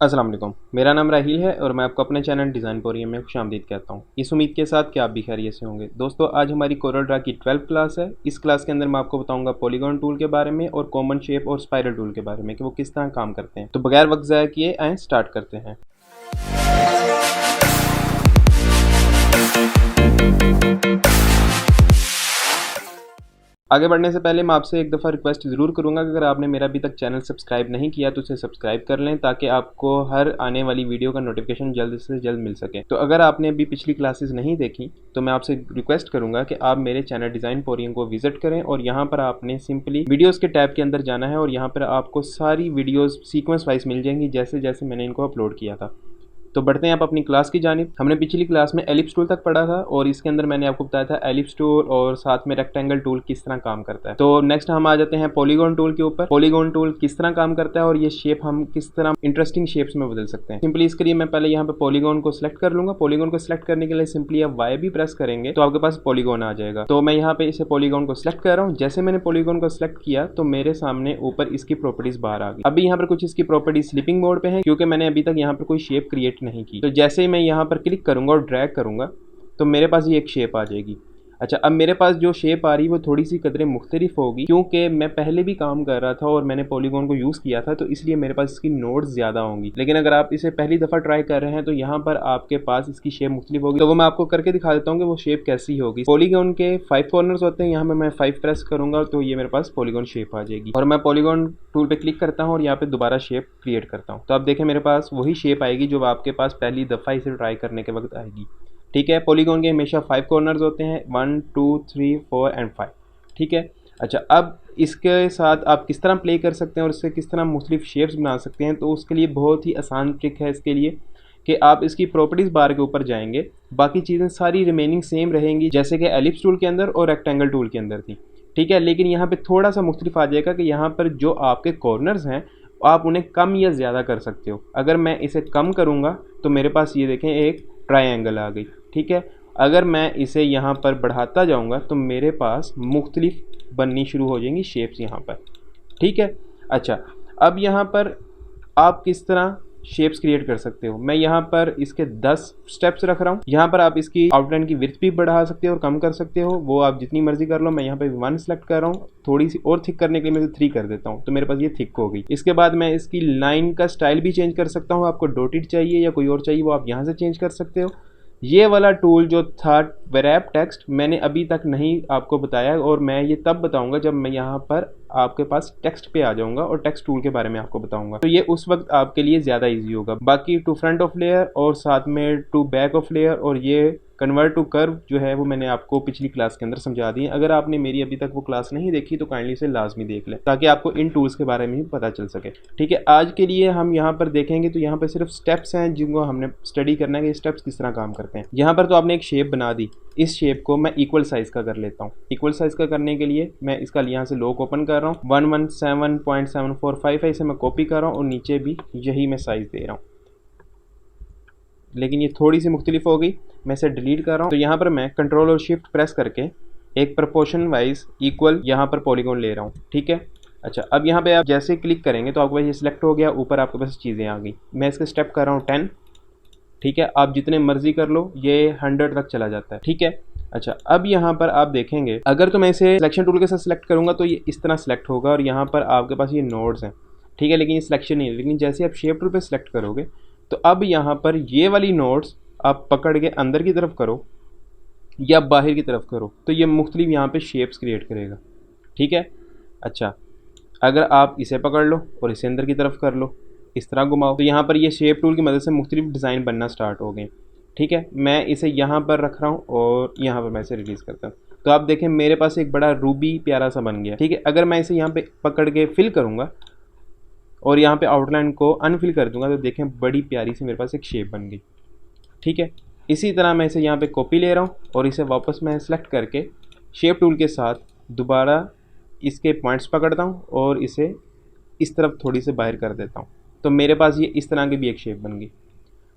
अस्सलाम वालेकुम। मेरा नाम राहील है और मैं आपको अपने चैनल डिज़ाइन पोरियम में खुशामदीद कहता हूँ। इस उम्मीद के साथ कि आप भी खैरियत से होंगे। दोस्तों, आज हमारी कोरल ड्रा की 12th क्लास है। इस क्लास के अंदर मैं आपको बताऊंगा पॉलीगॉन टूल के बारे में और कॉमन शेप और स्पाइरल टूल के बारे में कि वो किस तरह काम करते हैं। तो बगैर वक्त ज़ाया किए आए स्टार्ट करते हैं। आगे बढ़ने से पहले मैं आपसे एक दफ़ा रिक्वेस्ट ज़रूर करूंगा कि अगर आपने मेरा अभी तक चैनल सब्सक्राइब नहीं किया तो उसे सब्सक्राइब कर लें ताकि आपको हर आने वाली वीडियो का नोटिफिकेशन जल्द से जल्द मिल सके। तो अगर आपने अभी पिछली क्लासेस नहीं देखी तो मैं आपसे रिक्वेस्ट करूंगा कि आप मेरे चैनल डिज़ाइन पोरियम को विजिट करें और यहाँ पर आपने सिंपली वीडियोज़ के टैब के अंदर जाना है और यहाँ पर आपको सारी वीडियोज़ सीक्वेंस वाइज मिल जाएंगी जैसे जैसे मैंने इनको अपलोड किया था। तो बढ़ते हैं आप अपनी क्लास की जानिब। हमने पिछली क्लास में एलिप्स टूल तक पढ़ा था और इसके अंदर मैंने आपको बताया था एलिप्स टूल और साथ में रेक्टेंगल टूल किस तरह काम करता है। तो नेक्स्ट हम आ जाते हैं पॉलीगॉन टूल के ऊपर। पॉलीगॉन टूल किस तरह काम करता है और ये शेप हम किस तरह इंटरेस्टिंग शेप्स में बदल सकते हैं। सिंपली इसके लिए मैं पहले यहाँ पे पॉलीगॉन को सिलेक्ट कर लूंगा। पॉलीगॉन को सिलेक्ट करने के लिए सिंपली आप वाई भी प्रेस करेंगे तो आपके पास पॉलीगॉन आ जाएगा। तो मैं यहाँ पे इसे पॉलीगॉन को सिलेक्ट कर रहा हूँ। जैसे मैंने पॉलीगॉन को सिलेक्ट किया तो मेरे सामने ऊपर इसकी प्रॉपर्टीज बाहर आ गई। अभी यहाँ पर कुछ इसकी प्रॉपर्टीज स्लिपिंग मोड पे है क्योंकि मैंने अभी तक यहाँ पर कोई शेप क्रिएट नहीं की। तो जैसे मैं यहाँ पर क्लिक करूंगा और ड्रैग करूंगा तो मेरे पास ये एक शेप आ जाएगी। अच्छा, अब मेरे पास जो शेप आ रही है वो थोड़ी सी कदरें मुख्तलिफ होगी क्योंकि मैं पहले भी काम कर रहा था और मैंने पॉलीगॉन को यूज़ किया था, तो इसलिए मेरे पास इसकी नोड्स ज़्यादा होंगी। लेकिन अगर आप इसे पहली दफ़ा ट्राई कर रहे हैं तो यहाँ पर आपके पास इसकी शेप मुख्तलिफ होगी। तो वो मैं आपको करके दिखा देता हूँ कि वो शेप कैसी होगी। पॉलीगॉन के 5 कॉर्नर्स होते हैं, यहाँ पर मैं 5 प्रेस करूँगा तो ये मेरे पास पॉलीगॉन शेप आ जाएगी। और मैं पॉलीगॉन टूल पर क्लिक करता हूँ और यहाँ पर दोबारा शेप क्रिएट करता हूँ तो आप देखें मेरे पास वही शेप आएगी जो आपके पास पहली दफ़ा इसे ट्राई करने के वक्त आएगी। ठीक है, पॉलीगॉन के हमेशा 5 कॉर्नर्स होते हैं, 1 2 3 4 एंड 5। ठीक है। अच्छा, अब इसके साथ आप किस तरह प्ले कर सकते हैं और इससे किस तरह मुख्तलिफ शेप्स बना सकते हैं, तो उसके लिए बहुत ही आसान ट्रिक है इसके लिए कि आप इसकी प्रॉपर्टीज़ बार के ऊपर जाएंगे। बाकी चीज़ें सारी रिमेनिंग सेम रहेंगी जैसे कि एलिप्स टूल के अंदर और रेक्टेंगल टूल के अंदर थी। ठीक है, लेकिन यहाँ पे थोड़ा सा मुख्तलिफ आ जाएगा कि यहाँ पर जो आपके कॉर्नर्स हैं आप उन्हें कम या ज़्यादा कर सकते हो। अगर मैं इसे कम करूँगा तो मेरे पास ये देखें एक ट्रायंगल आ गई। ठीक है, अगर मैं इसे यहाँ पर बढ़ाता जाऊँगा तो मेरे पास मुख्तलिफ बननी शुरू हो जाएंगी शेप्स यहाँ पर। ठीक है। अच्छा, अब यहाँ पर आप किस तरह शेप्स क्रिएट कर सकते हो, मैं यहाँ पर इसके 10 स्टेप्स रख रहा हूँ। यहाँ पर आप इसकी आउटलाइन की विड्थ भी बढ़ा सकते हो और कम कर सकते हो, वो आप जितनी मर्जी कर लो। मैं यहाँ पे 1 सेलेक्ट कर रहा हूँ, थोड़ी सी और थिक करने के लिए मैं 3 कर देता हूँ तो मेरे पास ये थिक हो गई। इसके बाद मैं इसकी लाइन का स्टाइल भी चेंज कर सकता हूँ। आपको डॉटेड चाहिए या कोई और चाहिए वो आप यहाँ से चेंज कर सकते हो। ये वाला टूल जो था रैप टेक्स्ट मैंने अभी तक नहीं आपको बताया और मैं ये तब बताऊंगा जब मैं यहाँ पर आपके पास टेक्स्ट पे आ जाऊंगा और टेक्स्ट टूल के बारे में आपको बताऊंगा। तो ये उस वक्त आपके लिए ज़्यादा इजी होगा। बाकी टू फ्रंट ऑफ लेयर और साथ में टू बैक ऑफ लेयर और ये कन्वर्ट टू कर्व जो है वो मैंने आपको पिछली क्लास के अंदर समझा दी है। अगर आपने मेरी अभी तक वो क्लास नहीं देखी तो काइंडली से लाजमी देख लें ताकि आपको इन टूल्स के बारे में भी पता चल सके। ठीक है, आज के लिए हम यहाँ पर देखेंगे तो यहाँ पर सिर्फ स्टेप्स हैं जिनको हमने स्टडी करना है कि स्टेप्स किस तरह काम करते हैं। यहाँ पर तो आपने एक शेप बना दी, इस शेप को मैं इक्वल साइज़ का कर लेता हूँ। इक्वल साइज़ का करने के लिए मैं इसका यहाँ से लॉक ओपन कर रहा हूँ, 117.745 है, इसे मैं कॉपी कर रहा हूँ और नीचे भी यही मैं साइज़ दे रहा हूँ। लेकिन ये थोड़ी सी मुख्तलिफ हो गई, मैं इसे डिलीट कर रहा हूँ। तो यहाँ पर मैं कंट्रोल और शिफ्ट प्रेस करके एक प्रोपोर्शन वाइज इक्वल यहाँ पर पॉलीगॉन ले रहा हूँ। ठीक है। अच्छा, अब यहाँ पे आप जैसे क्लिक करेंगे तो आपके पास ये सिलेक्ट हो गया, ऊपर आपके पास चीज़ें आ गई। मैं इसके स्टेप कर रहा हूँ 10। ठीक है, आप जितने मर्जी कर लो, ये 100 तक चला जाता है। ठीक है। अच्छा, अब यहाँ पर आप देखेंगे अगर तो मैं इसे सिलेक्शन टूल के साथ सिलेक्ट करूँगा तो ये इस तरह सिलेक्ट होगा और यहाँ पर आपके पास ये नोड्स हैं। ठीक है, लेकिन ये सिलेक्शन नहीं है। लेकिन जैसे आप शेप टूल पे सिलेक्ट करोगे तो अब यहाँ पर ये वाली नोड्स आप पकड़ के अंदर की तरफ करो या बाहर की तरफ करो तो ये मुख्तलिफ यहाँ पे शेप्स क्रिएट करेगा। ठीक है। अच्छा, अगर आप इसे पकड़ लो और इसे अंदर की तरफ कर लो, इस तरह घुमाओ, तो यहाँ पर ये शेप टूल की मदद से मुख्तलिफ डिज़ाइन बनना स्टार्ट हो गए। ठीक है, मैं इसे यहाँ पर रख रहा हूँ और यहाँ पर मैं इसे रिलीज़ करता हूँ तो आप देखें मेरे पास एक बड़ा रूबी प्यारा सा बन गया। ठीक है, अगर मैं इसे यहाँ पे पकड़ के फिल करूँगा और यहाँ पे आउटलाइन को अनफिल कर दूंगा तो देखें बड़ी प्यारी सी मेरे पास एक शेप बन गई। ठीक है, इसी तरह मैं इसे यहाँ पे कॉपी ले रहा हूँ और इसे वापस मैं सेलेक्ट करके शेप टूल के साथ दोबारा इसके पॉइंट्स पकड़ता हूँ और इसे इस तरफ थोड़ी से बाहर कर देता हूँ तो मेरे पास ये इस तरह की भी एक शेप बन गई।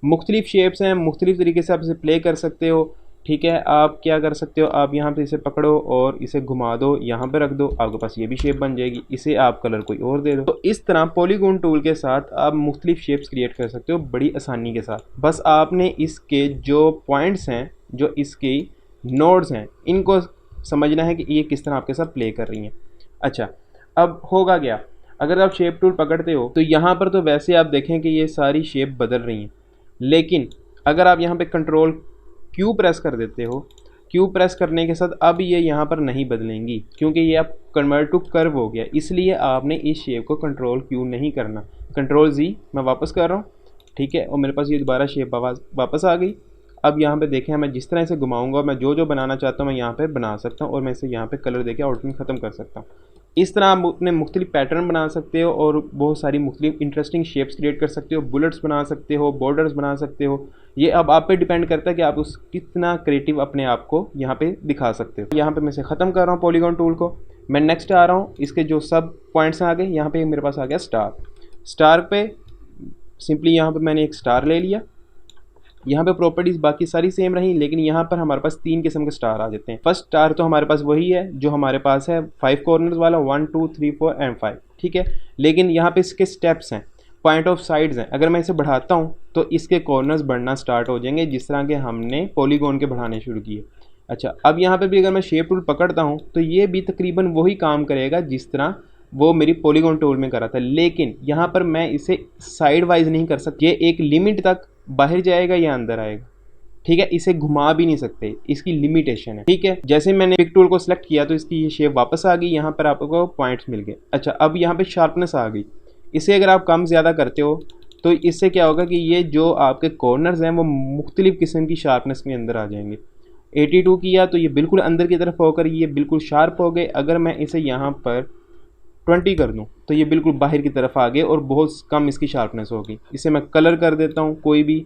मुख्तलिफ शेप्स हैं, मुख्तलिफ तरीके से आप इसे प्ले कर सकते हो। ठीक है, आप क्या कर सकते हो, आप यहाँ पे इसे पकड़ो और इसे घुमा दो, यहाँ पे रख दो, आपके पास ये भी शेप बन जाएगी। इसे आप कलर कोई और दे दो। तो इस तरह पॉलीगॉन टूल के साथ आप मुख्तलिफ शेप्स क्रिएट कर सकते हो बड़ी आसानी के साथ। बस आपने इसके जो पॉइंट्स हैं, जो इसकी नोड्स हैं, इनको समझना है कि ये किस तरह आपके साथ प्ले कर रही हैं। अच्छा, अब होगा क्या, अगर आप शेप टूल पकड़ते हो तो यहाँ पर तो वैसे आप देखें कि ये सारी शेप बदल रही हैं, लेकिन अगर आप यहाँ पे कंट्रोल क्यू प्रेस कर देते हो, क्यू प्रेस करने के साथ अब ये यहाँ पर नहीं बदलेंगी, क्योंकि ये अब कन्वर्ट टू कर्व हो गया। इसलिए आपने इस शेप को कंट्रोल क्यू नहीं करना, कंट्रोल जी मैं वापस कर रहा हूँ। ठीक है, और मेरे पास ये दोबारा शेप वापस आ गई। अब यहाँ पे देखें, मैं जिस तरह से घुमाऊंगा, मैं जो जो बनाना चाहता हूँ मैं यहाँ पे बना सकता हूँ, और मैं इसे यहाँ पे कलर देके आउटलाइन ख़त्म कर सकता हूँ। इस तरह आप अपने मुख्तलिफ पैटर्न बना सकते हो और बहुत सारी मुख्तलिफ इंटरेस्टिंग शेप्स क्रिएट कर सकते हो, बुलेट्स बना सकते हो, बॉर्डर्स बना सकते हो। ये अब आप पे डिपेंड करता है कि आप उस कितना क्रिएटिव अपने आप को यहाँ पे दिखा सकते हो। यहाँ पे मैं इसे ख़त्म कर रहा हूँ पॉलीगॉन टूल को। मैं नेक्स्ट आ रहा हूँ, इसके जो सब पॉइंट्स आ गए, यहाँ पे मेरे पास आ गया स्टार। स्टार पे सिंपली यहाँ पे मैंने एक स्टार ले लिया। यहाँ पे प्रॉपर्टीज़ बाकी सारी सेम रही, लेकिन यहाँ पर हमारे पास 3 किस्म के स्टार आ जाते हैं। फर्स्ट स्टार तो हमारे पास वही है जो हमारे पास है 5 कॉर्नर्स वाला, 1 2 3 4 एंड 5। ठीक है, लेकिन यहाँ पे इसके स्टेप्स हैं, पॉइंट ऑफ साइड्स हैं। अगर मैं इसे बढ़ाता हूँ तो इसके कॉर्नर्स बढ़ना स्टार्ट हो जाएंगे, जिस तरह के हमने पॉलीगॉन के बढ़ाने शुरू किए। अच्छा, अब यहाँ पे भी अगर मैं शेप टूल पकड़ता हूँ तो ये भी तकरीबन वही काम करेगा जिस तरह वो मेरी पॉलीगॉन टूल में करा था, लेकिन यहाँ पर मैं इसे साइड वाइज नहीं कर सकता। ये एक लिमिट तक बाहर जाएगा या अंदर आएगा। ठीक है, इसे घुमा भी नहीं सकते, इसकी लिमिटेशन है। ठीक है, जैसे मैंने पिक टूल को सिलेक्ट किया तो इसकी ये शेप वापस आ गई, यहाँ पर आपको पॉइंट्स मिल गए। अच्छा, अब यहाँ पे शार्पनेस आ गई। इसे अगर आप कम ज़्यादा करते हो तो इससे क्या होगा कि ये जो आपके कॉर्नर्स हैं वो मुख्तलिफ किस्म की शार्पनेस के अंदर आ जाएंगे। 82 किया तो ये बिल्कुल अंदर की तरफ होकर ये बिल्कुल शार्प हो गए। अगर मैं इसे यहाँ पर 20 कर दूं तो ये बिल्कुल बाहर की तरफ आ गए और बहुत कम इसकी शार्पनेस होगी। इसे मैं कलर कर देता हूँ कोई भी,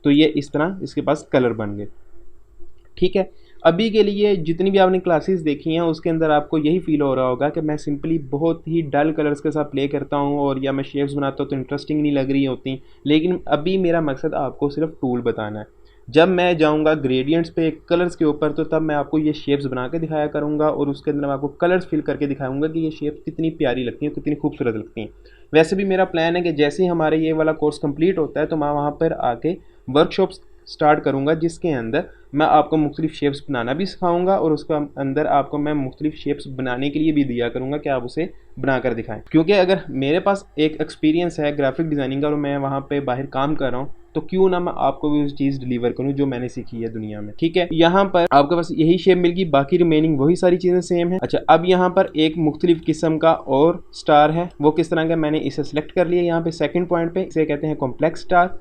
तो ये इस तरह इसके पास कलर बन गए। ठीक है, अभी के लिए जितनी भी आपने क्लासेस देखी हैं उसके अंदर आपको यही फील हो रहा होगा कि मैं सिंपली बहुत ही डल कलर्स के साथ प्ले करता हूँ, और या मैं शेप्स बनाता हूँ तो इंटरेस्टिंग नहीं लग रही होती। लेकिन अभी मेरा मकसद आपको सिर्फ टूल बताना है। जब मैं जाऊंगा ग्रेडियंट्स पे कलर्स के ऊपर तो तब मैं आपको ये शेप्स बना के दिखाया करूंगा, और उसके अंदर मैं आपको कलर्स फिल करके दिखाऊंगा कि ये शेप्स कितनी प्यारी लगती हैं, कितनी खूबसूरत लगती हैं। वैसे भी मेरा प्लान है कि जैसे ही हमारे ये वाला कोर्स कंप्लीट होता है तो मैं वहाँ पर आके वर्कशॉप्स स्टार्ट करूँगा, जिसके अंदर मैं आपको मुख्तलिफ शेप्स बनाना भी सिखाऊंगा, और उसका अंदर आपको मैं मुख्तलिफ शेप्स बनाने के लिए भी दिया करूँगा कि आप उसे बना कर दिखाएं। क्योंकि अगर मेरे पास एक एक्सपीरियंस है ग्राफिक डिज़ाइनिंग का और मैं वहाँ पे बाहर काम कर रहा हूँ, तो क्यों ना मैं आपको भी उस चीज़ डिलीवर करूँ जो मैंने सीखी है दुनिया में। ठीक है, यहाँ पर आपके पास यही शेप मिल गई, बाकी रिमेनिंग वही सारी चीज़ें सेम है। अच्छा, अब यहाँ पर एक मुख्तलिफ किस्म का और स्टार है, वो किस तरह का, मैंने इसे सिलेक्ट कर लिया यहाँ पे सेकंड पॉइंट पे। इसे कहते हैं कॉम्प्लेक्स स्टार,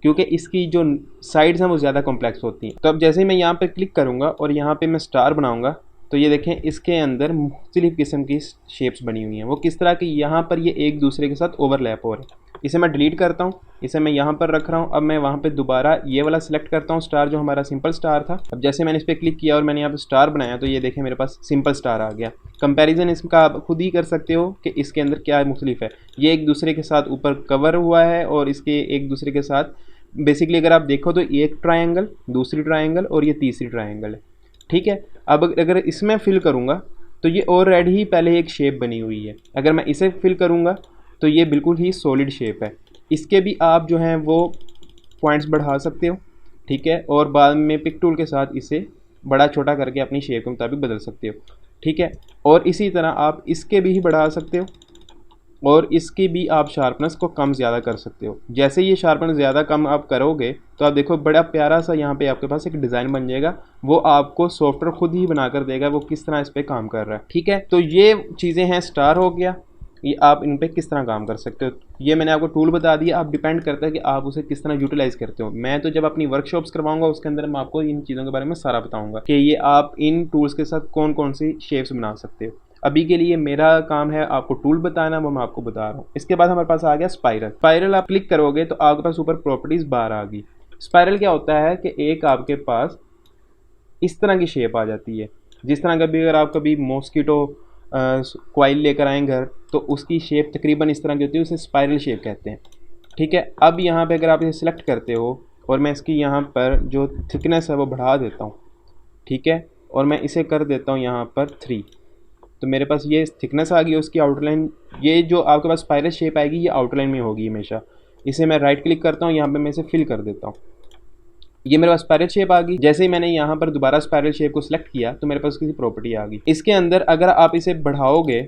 क्योंकि इसकी जो साइड्स हैं वो ज़्यादा कॉम्प्लेक्स होती हैं। तो अब जैसे ही मैं यहाँ पे क्लिक करूँगा और यहाँ पे मैं स्टार बनाऊँगा तो ये देखें इसके अंदर मुख्तलिफ किस्म की शेप्स बनी हुई हैं। वो किस तरह की, यहाँ पर ये एक दूसरे के साथ ओवरलैप हो रहे हैं। इसे मैं डिलीट करता हूँ, इसे मैं यहाँ पर रख रहा हूँ। अब मैं वहाँ पे दोबारा ये वाला सिलेक्ट करता हूँ स्टार, जो हमारा सिंपल स्टार था। अब जैसे मैंने इस पर क्लिक किया और मैंने यहाँ पे स्टार बनाया तो ये देखें मेरे पास सिंपल स्टार आ गया। कंपैरिजन इसका आप खुद ही कर सकते हो कि इसके अंदर क्या मुख्तलिफ है। ये एक दूसरे के साथ ऊपर कवर हुआ है और इसके एक दूसरे के साथ बेसिकली अगर आप देखो तो एक ट्रायंगल, दूसरी ट्रायंगल और ये तीसरी ट्रायंगल है। ठीक है, अब अगर इसमें फिल करूँगा तो ये ऑलरेडी ही पहले एक शेप बनी हुई है। अगर मैं इसे फिल करूँगा तो ये बिल्कुल ही सॉलिड शेप है। इसके भी आप जो हैं वो पॉइंट्स बढ़ा सकते हो। ठीक है, और बाद में पिक टूल के साथ इसे बड़ा छोटा करके अपनी शेप के मुताबिक बदल सकते हो। ठीक है, और इसी तरह आप इसके भी बढ़ा सकते हो और इसकी भी आप शार्पनेस को कम ज़्यादा कर सकते हो। जैसे ये शार्पनेस ज़्यादा कम आप करोगे तो आप देखो बड़ा प्यारा सा यहाँ पे आपके पास एक डिज़ाइन बन जाएगा। वो आपको सॉफ्टवेयर खुद ही बना कर देगा वो किस तरह इस पर काम कर रहा है। ठीक है, तो ये चीज़ें हैं, स्टार हो गया, ये आप इन पे किस तरह काम कर सकते हो। ये मैंने आपको टूल बता दिया, आप डिपेंड करता है कि आप उसे किस तरह यूटिलाइज़ करते हो। मैं तो जब अपनी वर्कशॉप्स करवाऊंगा उसके अंदर मैं आपको इन चीज़ों के बारे में सारा बताऊंगा कि ये आप इन टूल्स के साथ कौन कौन सी शेप्स बना सकते हो। अभी के लिए मेरा काम है आपको टूल बताना, वो मैं आपको बता रहा हूँ। इसके बाद हमारे पास आ गया स्पाइरल। स्पाइरल आप क्लिक करोगे तो आपके पास ऊपर प्रॉपर्टीज़ बार आ गई। स्पाइरल क्या होता है कि एक आपके पास इस तरह की शेप आ जाती है, जिस तरह कभी अगर आप कभी मॉस्किटो कॉइल लेकर आएँ घर तो उसकी शेप तकरीबन इस तरह की होती है, उसे स्पाइरल शेप कहते हैं। ठीक है, अब यहाँ पे अगर आप इसे सिलेक्ट करते हो और मैं इसकी यहाँ पर जो थिकनेस है वो बढ़ा देता हूँ, ठीक है, और मैं इसे कर देता हूँ यहाँ पर 3। तो मेरे पास ये थिकनेस आ गई उसकी आउटलाइन। ये जो आपके पास स्पाइरल शेप आएगी ये आउटलाइन में होगी हमेशा। इसे मैं राइट क्लिक करता हूँ, यहाँ पे मैं इसे फिल कर देता हूँ। ये मेरे पास स्पाइरल शेप आ गई। जैसे ही मैंने यहाँ पर दोबारा स्पाइरल शेप को सिलेक्ट किया तो मेरे पास किसी प्रॉपर्टी आ गई। इसके अंदर अगर आप इसे बढ़ाओगे,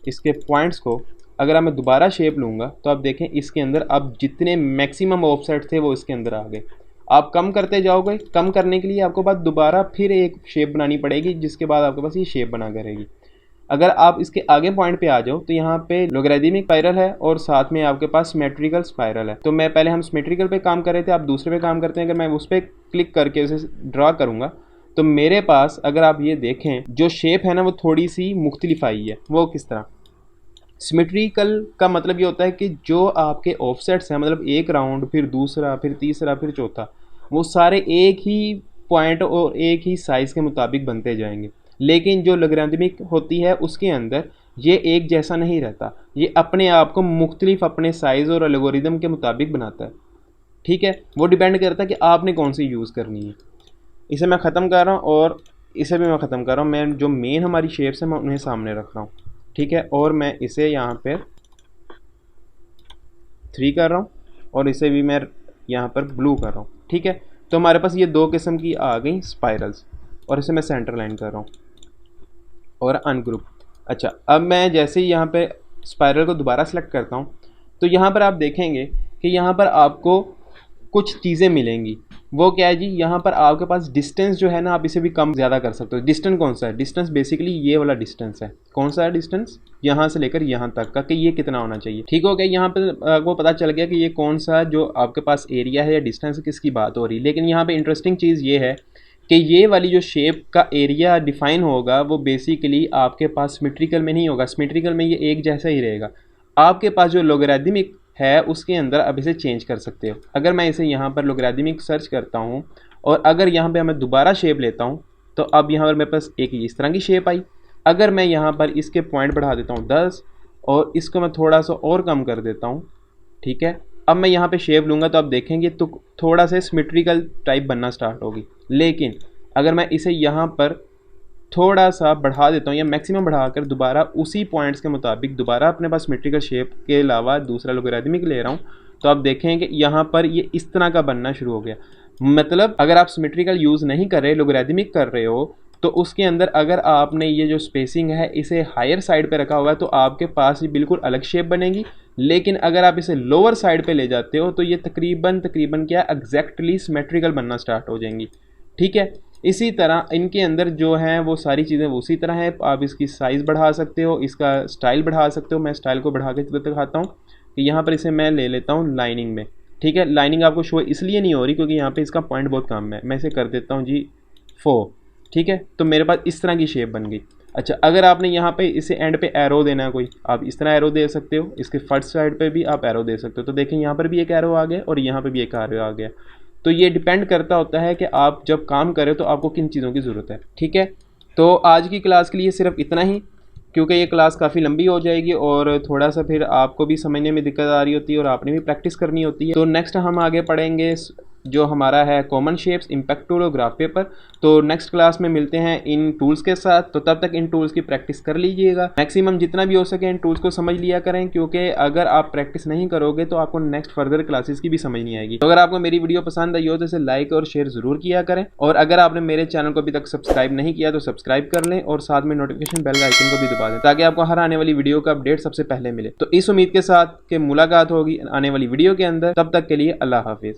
इसके पॉइंट्स को अगर मैं दोबारा शेप लूँगा तो आप देखें इसके अंदर अब जितने मैक्सिमम ऑफसेट थे वो इसके अंदर आ गए। आप कम करते जाओगे, कम करने के लिए आपको बाद दोबारा फिर एक शेप बनानी पड़ेगी, जिसके बाद आपके पास ये शेप बना करेगी। अगर आप इसके आगे पॉइंट पे आ जाओ तो यहाँ पे लोगरिथमिक स्पाइरल है और साथ में आपके पास सिमेट्रिकल स्पाइरल है। तो मैं पहले हम सिमेट्रिकल पे काम कर रहे थे, आप दूसरे पे काम करते हैं। अगर मैं उस पर क्लिक करके उसे ड्रा करूँगा तो मेरे पास अगर आप ये देखें जो शेप है ना वो थोड़ी सी मुख्तलिफ आई है। वो किस तरह? सिमेट्रिकल का मतलब ये होता है कि जो आपके ऑफसेट्स हैं, मतलब एक राउंड, फिर दूसरा, फिर तीसरा, फिर चौथा, वो सारे एक ही पॉइंट और एक ही साइज़ के मुताबिक बनते जाएंगे। लेकिन जो लोगरिथमिक होती है उसके अंदर ये एक जैसा नहीं रहता, ये अपने आप को मुख्तलिफ अपने साइज़ और एल्गोरिदम के मुताबिक बनाता है। ठीक है, वो डिपेंड करता है कि आपने कौन सी यूज़ करनी है। इसे मैं ख़त्म कर रहा हूँ और इसे भी मैं ख़त्म कर रहा हूँ। मैं जो मेन हमारी शेप्स हैं मैं उन्हें सामने रख रहा हूँ। ठीक है, और मैं इसे यहाँ पर 3 कर रहा हूँ और इसे भी मैं यहाँ पर ब्लू कर रहा हूँ। ठीक है, तो हमारे पास ये 2 किस्म की आ गई स्पाइरल्स, और इसे मैं सेंटर लाइन कर रहा हूँ और अनग्रुप। अच्छा, अब मैं जैसे ही यहाँ पे स्पाइरल को दोबारा सेलेक्ट करता हूँ तो यहाँ पर आप देखेंगे कि यहाँ पर आपको कुछ चीज़ें मिलेंगी। वो क्या है जी? यहाँ पर आपके पास डिस्टेंस जो है ना, आप इसे भी कम ज़्यादा कर सकते हो। डिस्टेंस कौन सा है? डिस्टेंस बेसिकली ये वाला डिस्टेंस है। कौन सा है डिस्टेंस? यहाँ से लेकर यहाँ तक का, कि ये कितना होना चाहिए। ठीक हो गया, यहाँ पर आपको पता चल गया कि ये कौन सा जो आपके पास एरिया है या डिस्टेंस किसकी बात हो रही है। लेकिन यहाँ पर इंटरेस्टिंग चीज़ ये है कि ये वाली जो शेप का एरिया डिफाइन होगा वो बेसिकली आपके पास सिमेट्रिकल में नहीं होगा। सिमेट्रिकल में ये एक जैसा ही रहेगा। आपके पास जो लोगरिथमिक है उसके अंदर अब इसे चेंज कर सकते हो। अगर मैं इसे यहाँ पर लोगरिथमिक सर्च करता हूँ और अगर यहाँ पे मैं दोबारा शेप लेता हूँ तो अब यहाँ पर मेरे पास एक इस तरह की शेप आई। अगर मैं यहाँ पर इसके पॉइंट बढ़ा देता हूँ 10 और इसको मैं थोड़ा सा और कम कर देता हूँ, ठीक है, अब मैं यहाँ पे शेप लूँगा तो आप देखेंगे तो थोड़ा सा सिमेट्रिकल टाइप बनना स्टार्ट होगी। लेकिन अगर मैं इसे यहाँ पर थोड़ा सा बढ़ा देता हूँ या मैक्सिमम बढ़ाकर दोबारा उसी पॉइंट्स के मुताबिक दोबारा अपने पास सिमेट्रिकल शेप के अलावा दूसरा लोगरिथमिक ले रहा हूँ तो आप देखेंगे यहाँ पर ये इस तरह का बनना शुरू हो गया। मतलब अगर आप सिमेट्रिकल यूज़ नहीं कर रहे, लोगरिथमिक कर रहे हो, तो उसके अंदर अगर आपने ये जो स्पेसिंग है इसे हायर साइड पे रखा होगा तो आपके पास ये बिल्कुल अलग शेप बनेगी। लेकिन अगर आप इसे लोअर साइड पे ले जाते हो तो ये तकरीबन क्या एग्जैक्टली सिमेट्रिकल बनना स्टार्ट हो जाएंगी। ठीक है, इसी तरह इनके अंदर जो हैं वो सारी चीज़ें वो उसी तरह है। आप इसकी साइज़ बढ़ा सकते हो, इसका स्टाइल बढ़ा सकते हो। मैं स्टाइल को बढ़ा के दिखाता हूँ कि यहाँ पर इसे मैं ले लेता हूँ लाइनिंग में। ठीक है, लाइनिंग आपको शो इसलिए नहीं हो रही क्योंकि यहाँ पे इसका पॉइंट बहुत कम है। मैं इसे कर देता हूँ जी 4। ठीक है, तो मेरे पास इस तरह की शेप बन गई। अच्छा, अगर आपने यहाँ पे इसे एंड पे एरो देना है कोई, आप इस तरह एरो दे सकते हो। इसके फर्स्ट साइड पे भी आप एरो दे सकते हो। तो देखें यहाँ पर भी एक एरो आ गया और यहाँ पर भी एक एरो आ गया। तो ये डिपेंड करता होता है कि आप जब काम करें तो आपको किन चीज़ों की ज़रूरत है। ठीक है, तो आज की क्लास के लिए सिर्फ इतना ही, क्योंकि ये क्लास काफ़ी लंबी हो जाएगी और थोड़ा सा फिर आपको भी समझने में दिक्कत आ रही होती है और आपने भी प्रैक्टिस करनी होती है। तो नेक्स्ट हम आगे पढ़ेंगे जो हमारा है कॉमन शेप्स, इम्पैक्ट टूल और ग्राफ पेपर। तो नेक्स्ट क्लास में मिलते हैं इन टूल्स के साथ। तो तब तक इन टूल्स की प्रैक्टिस कर लीजिएगा, मैक्सिमम जितना भी हो सके इन टूल्स को समझ लिया करें, क्योंकि अगर आप प्रैक्टिस नहीं करोगे तो आपको नेक्स्ट फर्दर क्लासेस की भी समझ नहीं आएगी। तो अगर आपको मेरी वीडियो पसंद आई हो तो इसे लाइक और शेयर ज़रूर किया करें, और अगर आपने मेरे चैनल को अभी तक सब्सक्राइब नहीं किया तो सब्सक्राइब कर लें और साथ में नोटिफिकेशन बेल आइकन को भी दबा दें ताकि आपको हर आने वाली वीडियो का अपडेट सबसे पहले मिले। तो इस उम्मीद के साथ कि मुलाकात होगी आने वाली वीडियो के अंदर। तब तक के लिए अल्लाह हाफिज़।